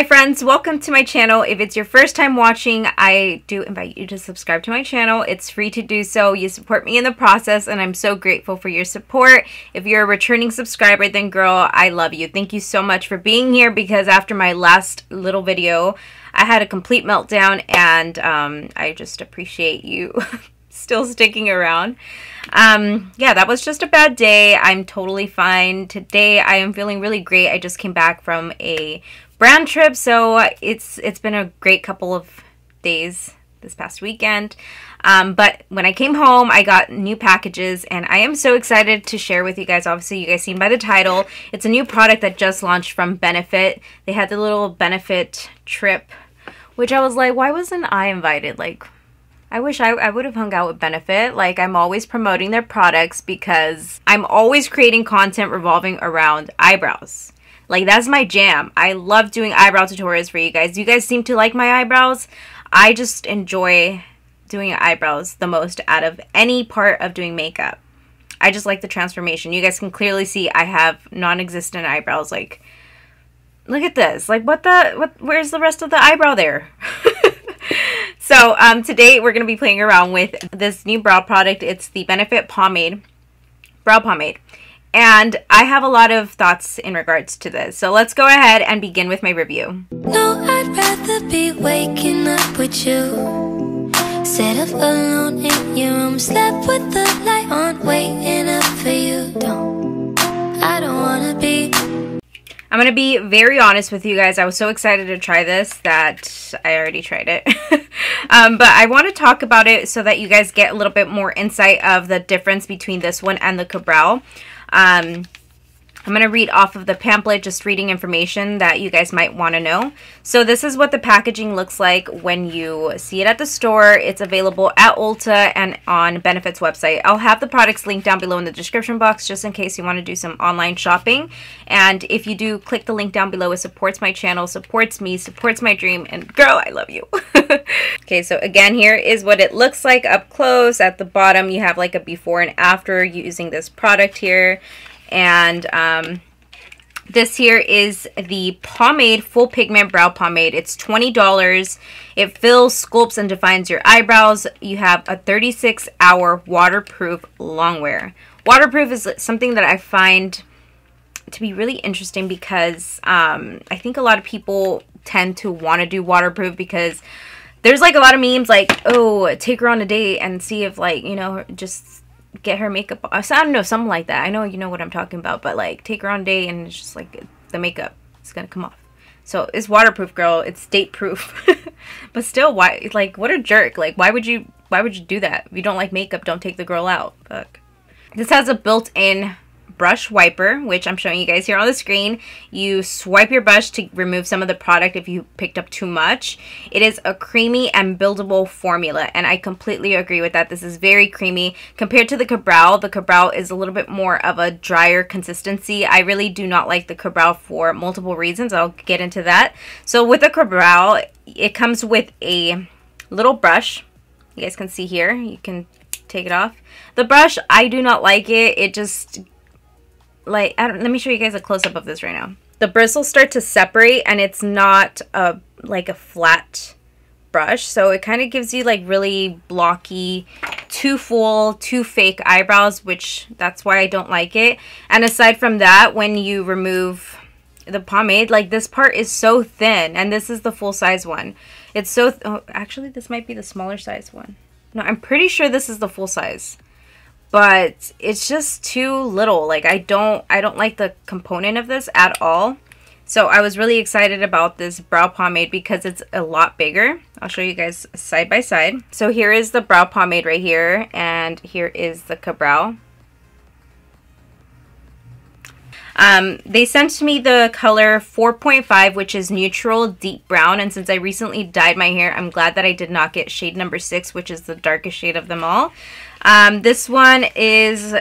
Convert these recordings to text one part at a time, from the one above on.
Hi friends, welcome to my channel. If it's your first time watching, I do invite you to subscribe to my channel. It's free to do so. You support me in the process and I'm so grateful for your support. If you're a returning subscriber, then girl, I love you. Thank you so much for being here, because after my last little video, I had a complete meltdown, and I just appreciate you still sticking around. Yeah, that was just a bad day. I'm totally fine. Today I am feeling really great. I just came back from a brand trip, so it's been a great couple of days this past weekend. But when I came home, I got new packages, and I am so excited to share with you guys. Obviously, you guys seen by the title, it's a new product that just launched from Benefit. They had the little Benefit trip, which I was like, why wasn't I invited? Like, I wish I would have hung out with Benefit. Like, I'm always promoting their products because I'm always creating content revolving around eyebrows. Like, that's my jam. I love doing eyebrow tutorials for you guys. You guys seem to like my eyebrows. I just enjoy doing eyebrows the most out of any part of doing makeup. I just like the transformation. You guys can clearly see I have non-existent eyebrows. Like, look at this. Like, where's the rest of the eyebrow there? So, today we're going to be playing around with this new brow product. It's the Benefit Pomade, Brow Pomade. And I have a lot of thoughts in regards to this. So let's go ahead and begin with my review. No, I'd rather be waking up with you, set up alone in your room, slept with the light on, waiting up for you. I don't wanna be. I'm going to be very honest with you guys. I was so excited to try this that I already tried it. But I want to talk about it so that you guys get a little bit more insight of the difference between this one and the Cabral. I'm going to read off of the pamphlet, just reading information that you guys might want to know. So this is what the packaging looks like when you see it at the store. It's available at Ulta and on Benefit's website. I'll have the products linked down below in the description box just in case you want to do some online shopping. And if you do, click the link down below. It supports my channel, supports me, supports my dream, and girl, I love you. Okay, so again, here is what it looks like up close. At the bottom, you have like a before and after using this product here. And this here is the Pomade Full Pigment Brow Pomade. It's $20. It fills, sculpts, and defines your eyebrows. You have a 36-hour waterproof long wear. Waterproof is something that I find to be really interesting because I think a lot of people tend to want to do waterproof because there's like a lot of memes like, oh, take her on a date and see if, like, you know, just get her makeup off. I don't know, something like that. I know you know what I'm talking about, but like, take her on a date and it's just like the makeup is gonna come off. So it's waterproof, girl. It's date proof. But still, why? Like, what a jerk. Like, why would you do that? If you don't like makeup, don't take the girl out. Fuck. This has a built-in brush wiper, which I'm showing you guys here on the screen. You swipe your brush to remove some of the product if you picked up too much. It is a creamy and buildable formula, and I completely agree with that. This is very creamy compared to the Cabral. The Cabral is a little bit more of a drier consistency. I really do not like the Cabral for multiple reasons. I'll get into that. So with the Cabral, it comes with a little brush. You guys can see here. You can take it off. The brush, I do not like it. It just, like, let me show you guys a close-up of this right now. The bristles start to separate, and it's not like a flat brush, so it kind of gives you like really blocky, too full, too fake eyebrows, which that's why I don't like it. And aside from that, when you remove the pomade, like, this part is so thin, and this is the full-size one. It's so oh, actually this might be the smaller size one. No, I'm pretty sure this is the full size. But it's just too little. Like, I don't like the component of this at all. So I was really excited about this brow pomade because it's a lot bigger. I'll show you guys side by side. So here is the brow pomade right here, and here is the Cabral. They sent me the color 4.5, which is neutral deep brown, and since I recently dyed my hair, I'm glad that I did not get shade number 6, which is the darkest shade of them all. This one is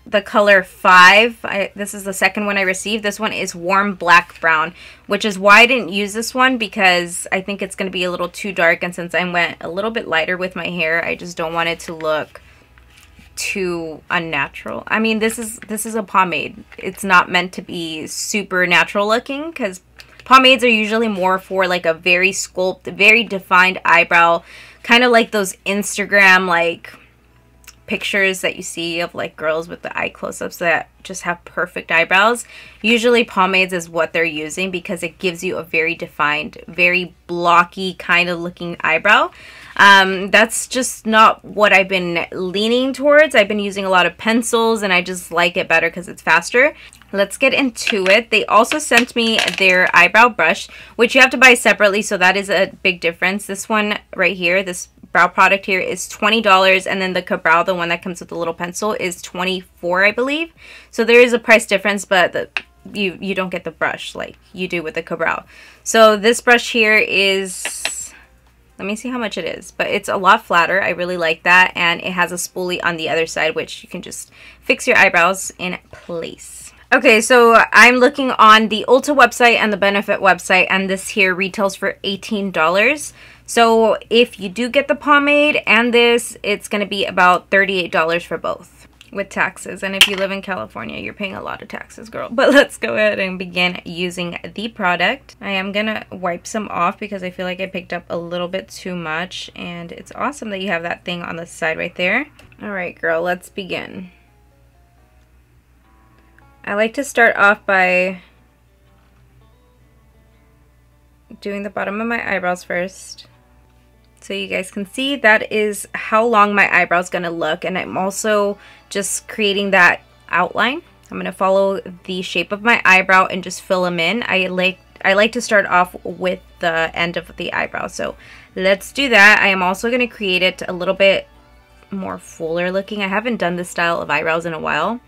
the color 5. This is the second one I received. This one is warm black brown, which is why I didn't use this one, because I think it's going to be a little too dark, and since I went a little bit lighter with my hair, I just don't want it to look too unnatural. I mean, this is a pomade. It's not meant to be super natural looking, because Pomades are usually more for like a very sculpted, very defined eyebrow, kind of like those Instagram like pictures that you see of like girls with the eye close-ups that just have perfect eyebrows. Usually pomades is what they're using because it gives you a very defined, very blocky kind of looking eyebrow. That's just not what I've been leaning towards. I've been using a lot of pencils and I just like it better because it's faster. Let's get into it. They also sent me their eyebrow brush, which you have to buy separately, so that is a big difference. This one right here, this brow product here, is $20, and then the Ka-Brow, the one that comes with the little pencil, is $24, I believe. So there is a price difference, but you don't get the brush like you do with the Ka-Brow. So this brush here is, let me see how much it is, but it's a lot flatter. I really like that, and it has a spoolie on the other side, which you can just fix your eyebrows in place. Okay, so I'm looking on the Ulta website and the Benefit website, and this here retails for $18. So if you do get the pomade and this, it's going to be about $38 for both with taxes. And if you live in California, you're paying a lot of taxes, girl. But let's go ahead and begin using the product. I am going to wipe some off because I feel like I picked up a little bit too much, and it's awesome that you have that thing on the side right there. All right, girl, let's begin. I like to start off by doing the bottom of my eyebrows first. So you guys can see that is how long my eyebrow is going to look. And I'm also just creating that outline. I'm going to follow the shape of my eyebrow and just fill them in. I like to start off with the end of the eyebrow. So let's do that. I am also going to create it a little bit more fuller looking. I haven't done this style of eyebrows in a while.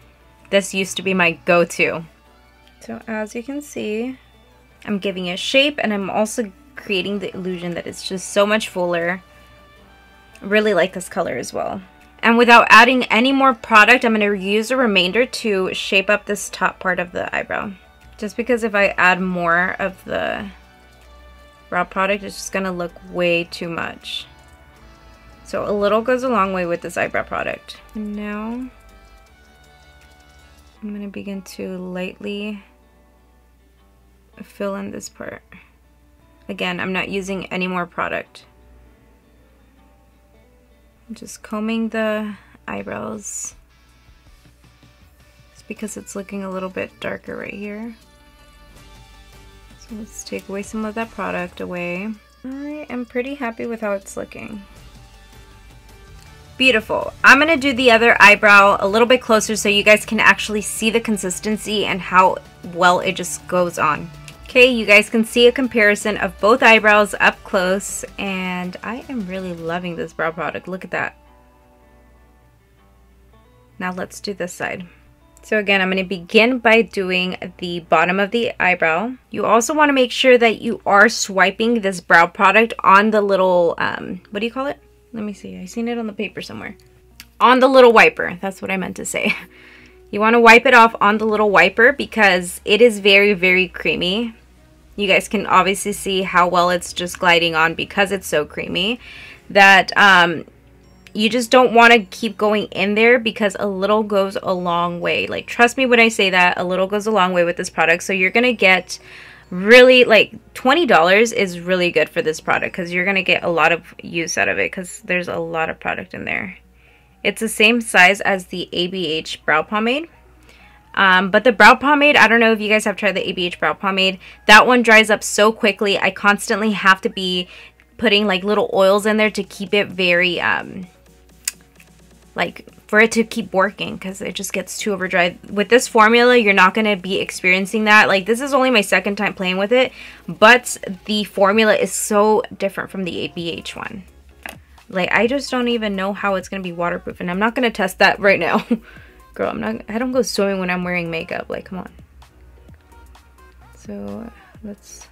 This used to be my go-to. So as you can see, I'm giving it shape, and I'm also creating the illusion that it's just so much fuller. I really like this color as well. And without adding any more product, I'm going to use a remainder to shape up this top part of the eyebrow. Just because if I add more of the brow product, it's just going to look way too much. So a little goes a long way with this eyebrow product. And now I'm going to begin to lightly fill in this part. Again, I'm not using any more product. I'm just combing the eyebrows. It's because it's looking a little bit darker right here. So let's take away some of that product away. I am pretty happy with how it's looking. Beautiful. I'm going to do the other eyebrow a little bit closer so you guys can actually see the consistency and how well it just goes on. Okay, you guys can see a comparison of both eyebrows up close, and I am really loving this brow product. Look at that. Now let's do this side. So again, I'm going to begin by doing the bottom of the eyebrow. You also want to make sure that you are swiping this brow product on the little, what do you call it? Let me see. I seen it on the paper somewhere. On the little wiper. That's what I meant to say. You want to wipe it off on the little wiper because it is very, very creamy. You guys can obviously see how well it's just gliding on because it's so creamy that you just don't want to keep going in there because a little goes a long way. Like, trust me when I say that, a little goes a long way with this product. So you're going to get really, like, $20 is really good for this product because you're going to get a lot of use out of it because there's a lot of product in there. It's the same size as the ABH brow pomade. But the brow pomade, I don't know if you guys have tried the ABH brow pomade. That one dries up so quickly. I constantly have to be putting like little oils in there to keep it very, like for it to keep working because it just gets too overdried. With this formula, you're not going to be experiencing that. Like, this is only my second time playing with it, but the formula is so different from the ABH one. Like, I just don't even know how it's going to be waterproof, and I'm not going to test that right now. Girl, I don't go swimming when I'm wearing makeup. Like, come on. So, let's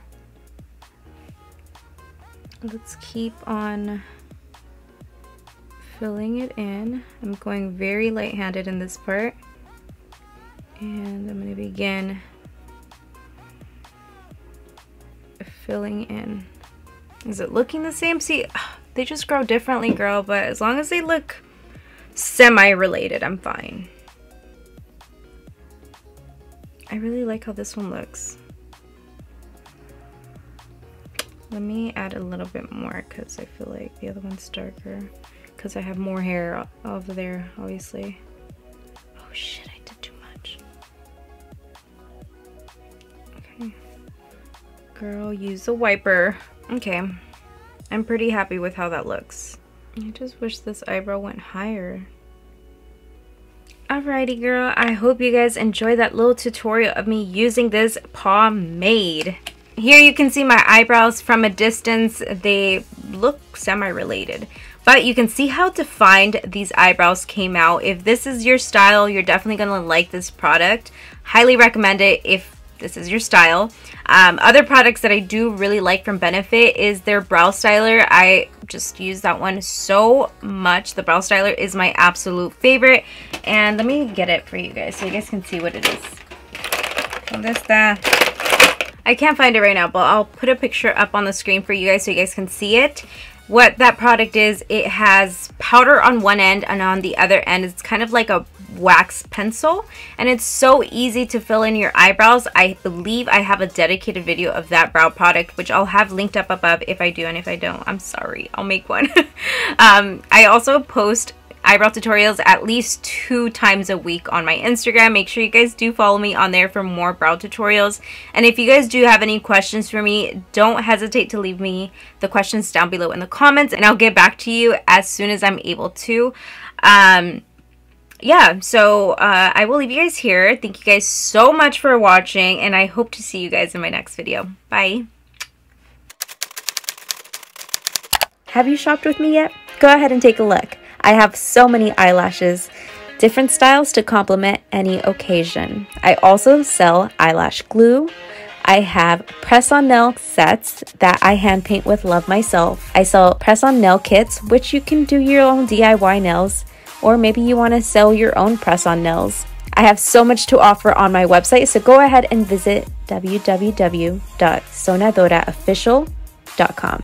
keep on filling it in. I'm going very light-handed in this part. And I'm going to begin filling in. Is it looking the same? See, they just grow differently, girl, but as long as they look semi-related, I'm fine. I really like how this one looks. Let me add a little bit more because I feel like the other one's darker. Because I have more hair over there, obviously. Oh shit, I did too much. Okay. Girl, use a wiper. Okay. I'm pretty happy with how that looks. I just wish this eyebrow went higher. Alrighty girl, I hope you guys enjoyed that little tutorial of me using this pomade. Here you can see my eyebrows from a distance. They look semi-related, but you can see how defined these eyebrows came out. If this is your style, you're definitely gonna like this product. Highly recommend it if this is your style. Other products that I do really like from Benefit is their brow styler. I just use that one so much. The brow styler is my absolute favorite. And let me get it for you guys so you guys can see what it is. I can't find it right now, but I'll put a picture up on the screen for you guys so you guys can see it. What that product is, it has powder on one end, and on the other end it's kind of like a wax pencil, and it's so easy to fill in your eyebrows. I believe I have a dedicated video of that brow product, which I'll have linked up above if I do, and if I don't, I'm sorry, I'll make one. I also post eyebrow tutorials at least 2 times a week on my Instagram. Make sure you guys do follow me on there for more brow tutorials. And if you guys do have any questions for me, don't hesitate to leave me the questions down below in the comments, and I'll get back to you as soon as I'm able to. Yeah, so I will leave you guys here. Thank you guys so much for watching, and I hope to see you guys in my next video. Bye. Have you shopped with me yet? Go ahead and take a look. I have so many eyelashes, different styles to complement any occasion. I also sell eyelash glue. I have press-on nail sets that I hand paint with love myself. I sell press-on nail kits, which you can do your own DIY nails, or maybe you want to sell your own press-on nails. I have so much to offer on my website, so go ahead and visit www.soñadoraofficial.com.